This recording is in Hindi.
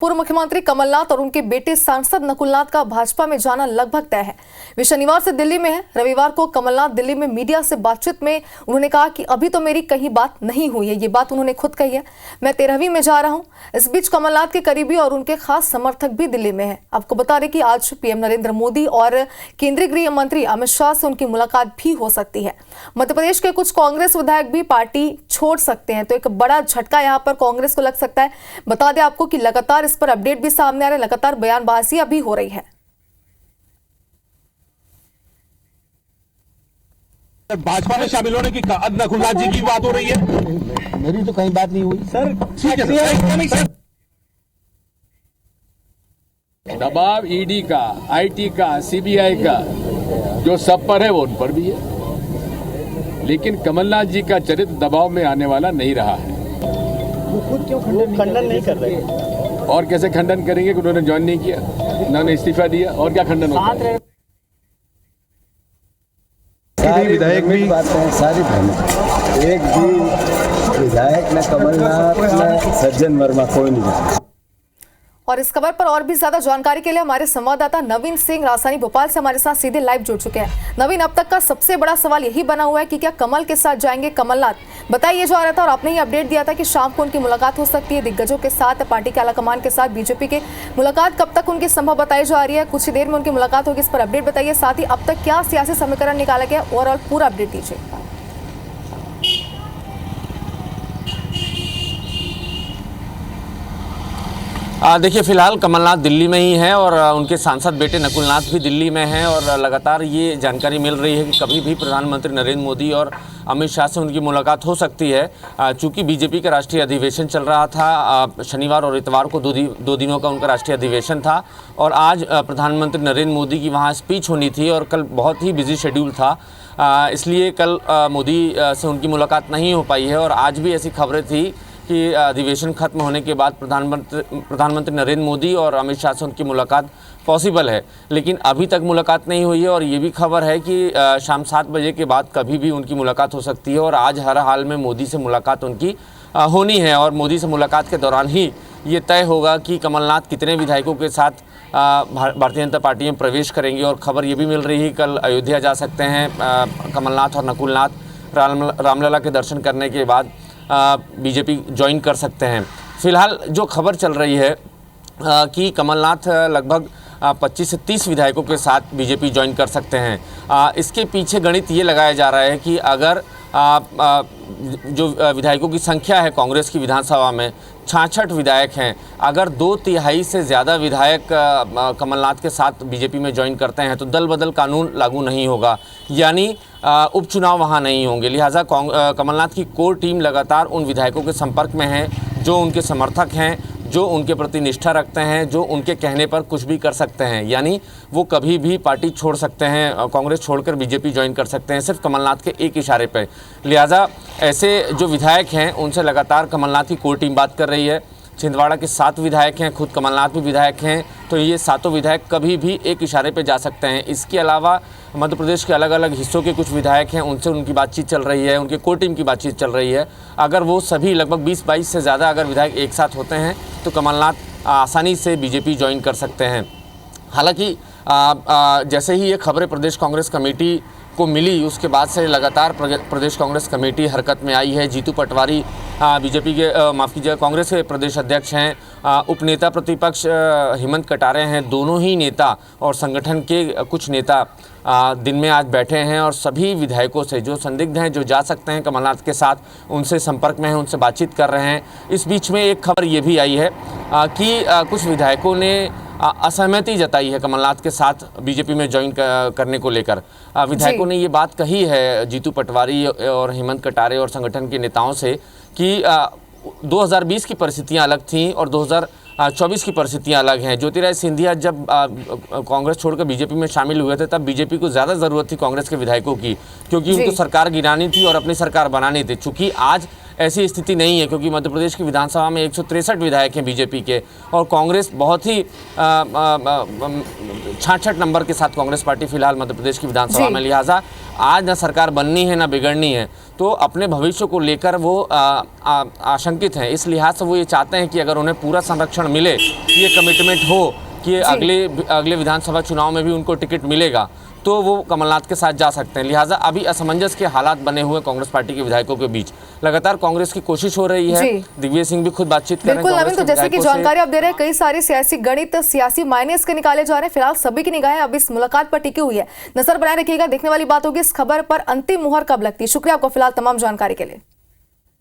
पूर्व मुख्यमंत्री कमलनाथ और उनके बेटे सांसद नकुलनाथ का भाजपा में जाना लगभग तय है। वे शनिवार से दिल्ली में हैं। रविवार को कमलनाथ दिल्ली में मीडिया से बातचीत में उन्होंने कहा कि अभी तो मेरी कहीं बात नहीं हुई है। ये बात उन्होंने खुद कही है। मैं 13वीं में जा रहा हूं। इस बीच कमलनाथ के करीबी और उनके खास समर्थक भी दिल्ली में है। आपको बता दें कि आज पीएम नरेंद्र मोदी और केंद्रीय गृह मंत्री अमित शाह से उनकी मुलाकात भी हो सकती है। मध्य प्रदेश के कुछ कांग्रेस विधायक भी पार्टी छोड़ सकते हैं, तो एक बड़ा झटका यहाँ पर कांग्रेस को लग सकता है। बता दें आपको कि लगातार इस पर अपडेट भी सामने आ रहे हैं, लगातार बयानबाजी अभी हो रही है। भाजपा में शामिल होने की नकुलनाथ जी की बात हो रही है। मेरी तो कहीं बात नहीं हुई सर। ठीक है सर। दबाव ईडी का, आईटी का, सीबीआई का जो सब पर है वो उन पर भी है, लेकिन कमलनाथ जी का चरित्र दबाव में आने वाला नहीं रहा है। वो खुद क्यों खंडन नहीं कर रहे? और कैसे खंडन करेंगे कि उन्होंने ज्वाइन नहीं किया, उन्होंने इस्तीफा दिया, और क्या खंडन होता है? सारी विधायक भी बातें हैं, सारी बहनें, एक भी विधायक न कमलनाथ न सज्जन वर्मा कोई नहीं जानता। और इस खबर पर और भी ज्यादा जानकारी के लिए हमारे संवाददाता नवीन सिंह राजधानी भोपाल से हमारे साथ सीधे लाइव जुड़ चुके हैं। नवीन, अब तक का सबसे बड़ा सवाल यही बना हुआ है कि क्या कमल के साथ जाएंगे कमलनाथ? बताइए जो आ रहा था, और आपने ही अपडेट दिया था कि शाम को उनकी मुलाकात हो सकती है दिग्गजों के साथ, पार्टी के आलाकमान के साथ, बीजेपी के। मुलाकात कब तक उनकी संभव बताई जा रही है? कुछ ही देर में उनकी मुलाकात होगी, इस पर अपडेट बताइए। साथ ही अब तक क्या सियासी समीकरण निकाला गया, ओवरऑल पूरा अपडेट दीजिए। देखिए, फिलहाल कमलनाथ दिल्ली में ही हैं और उनके सांसद बेटे नकुलनाथ भी दिल्ली में हैं और लगातार ये जानकारी मिल रही है कि कभी भी प्रधानमंत्री नरेंद्र मोदी और अमित शाह से उनकी मुलाकात हो सकती है। चूँकि बीजेपी का राष्ट्रीय अधिवेशन चल रहा था, शनिवार और इतवार को दो दिनों का उनका राष्ट्रीय अधिवेशन था और आज प्रधानमंत्री नरेंद्र मोदी की वहाँ स्पीच होनी थी और कल बहुत ही बिजी शेड्यूल था, इसलिए कल मोदी से उनकी मुलाकात नहीं हो पाई है। और आज भी ऐसी खबरें थी कि अधिवेशन खत्म होने के बाद प्रधानमंत्री नरेंद्र मोदी और अमित शाह से उनकी मुलाकात पॉसिबल है, लेकिन अभी तक मुलाकात नहीं हुई है। और ये भी खबर है कि शाम 7 बजे के बाद कभी भी उनकी मुलाकात हो सकती है और आज हर हाल में मोदी से मुलाकात उनकी होनी है। और मोदी से मुलाकात के दौरान ही ये तय होगा कि कमलनाथ कितने विधायकों के साथ भारतीय जनता पार्टी में प्रवेश करेंगे। और खबर ये भी मिल रही है कल अयोध्या जा सकते हैं कमलनाथ और नकुलनाथ। रामलला के दर्शन करने के बाद बीजेपी ज्वाइन कर सकते हैं। फिलहाल जो खबर चल रही है कि कमलनाथ लगभग 25 से 30 विधायकों के साथ बीजेपी ज्वाइन कर सकते हैं। इसके पीछे गणित ये लगाया जा रहा है कि अगर जो विधायकों की संख्या है कांग्रेस की विधानसभा में 66 विधायक हैं, अगर 2/3 से ज़्यादा विधायक कमलनाथ के साथ बीजेपी में ज्वाइन करते हैं तो दल बदल कानून लागू नहीं होगा, यानी उपचुनाव वहाँ नहीं होंगे। लिहाजा कमलनाथ की कोर टीम लगातार उन विधायकों के संपर्क में है जो उनके समर्थक हैं, जो उनके प्रति निष्ठा रखते हैं, जो उनके कहने पर कुछ भी कर सकते हैं, यानी वो कभी भी पार्टी छोड़ सकते हैं, कांग्रेस छोड़कर बीजेपी ज्वाइन कर सकते हैं सिर्फ कमलनाथ के एक इशारे पर। लिहाजा ऐसे जो विधायक हैं उनसे लगातार कमलनाथ की कोर टीम बात कर रही है। छिंदवाड़ा के 7 विधायक हैं, खुद कमलनाथ भी विधायक हैं, तो ये 7 विधायक कभी भी एक इशारे पे जा सकते हैं। इसके अलावा मध्य प्रदेश के अलग अलग हिस्सों के कुछ विधायक हैं, उनसे उनकी बातचीत चल रही है, उनके कोर टीम की बातचीत चल रही है। अगर वो सभी लगभग 20-22 से ज़्यादा अगर विधायक एक साथ होते हैं तो कमलनाथ आसानी से बीजेपी ज्वाइन कर सकते हैं। हालांकि जैसे ही ये खबरें प्रदेश कांग्रेस कमेटी को मिली उसके बाद से लगातार प्रदेश कांग्रेस कमेटी हरकत में आई है। जीतू पटवारी बीजेपी के माफ़ कीजिएगा कांग्रेस के प्रदेश अध्यक्ष हैं, उपनेता प्रतिपक्ष हेमंत कटारे हैं। दोनों ही नेता और संगठन के कुछ नेता दिन में आज बैठे हैं और सभी विधायकों से जो संदिग्ध हैं, जो जा सकते हैं कमलनाथ के साथ, उनसे संपर्क में हैं, उनसे बातचीत कर रहे हैं। इस बीच में एक खबर ये भी आई है कि कुछ विधायकों ने असहमति जताई है कमलनाथ के साथ बीजेपी में ज्वाइन करने को लेकर। विधायकों ने ये बात कही है, जीतू पटवारी और हेमंत कटारे और संगठन के नेताओं से, कि 2020 की परिस्थितियां अलग थीं और 2024 की परिस्थितियां अलग हैं। ज्योतिरादित्य सिंधिया जब कांग्रेस छोड़कर बीजेपी में शामिल हुए थे तब बीजेपी को ज़्यादा ज़रूरत थी कांग्रेस के विधायकों की, क्योंकि उनको सरकार गिरानी थी और अपनी सरकार बनानी थी। चूँकि आज ऐसी स्थिति नहीं है, क्योंकि मध्य प्रदेश की विधानसभा में 163 विधायक हैं बीजेपी के, और कांग्रेस बहुत ही 66 नंबर के साथ कांग्रेस पार्टी फिलहाल मध्य प्रदेश की विधानसभा में। लिहाजा आज न सरकार बननी है न बिगड़नी है, तो अपने भविष्य को लेकर वो आशंकित हैं। इस लिहाज से वो ये चाहते हैं कि अगर उन्हें पूरा संरक्षण मिले, ये कमिटमेंट हो कि अगले विधानसभा चुनाव में भी उनको टिकट मिलेगा, तो वो कमलनाथ के साथ जा सकते हैं। लिहाजा अभी असमंजस के हालात बने हुए कांग्रेस पार्टी के विधायकों के बीच। लगातार कांग्रेस की कोशिश हो रही है, दिग्विजय सिंह भी खुद बातचीत कर रहे हैं। बिल्कुल नवीन, तो जैसे कि जानकारी आप दे रहे हैं, कई सारे सियासी गणित, सियासी मायने इसके निकाले जा रहे हैं। फिलहाल सभी की निगाहें अब इस मुलाकात पर टिकी हुई है। नजर बनाए रखिएगा, देखने वाली बात होगी इस खबर पर अंतिम मुहर कब लगती है। शुक्रिया आपको फिलहाल तमाम जानकारी के लिए।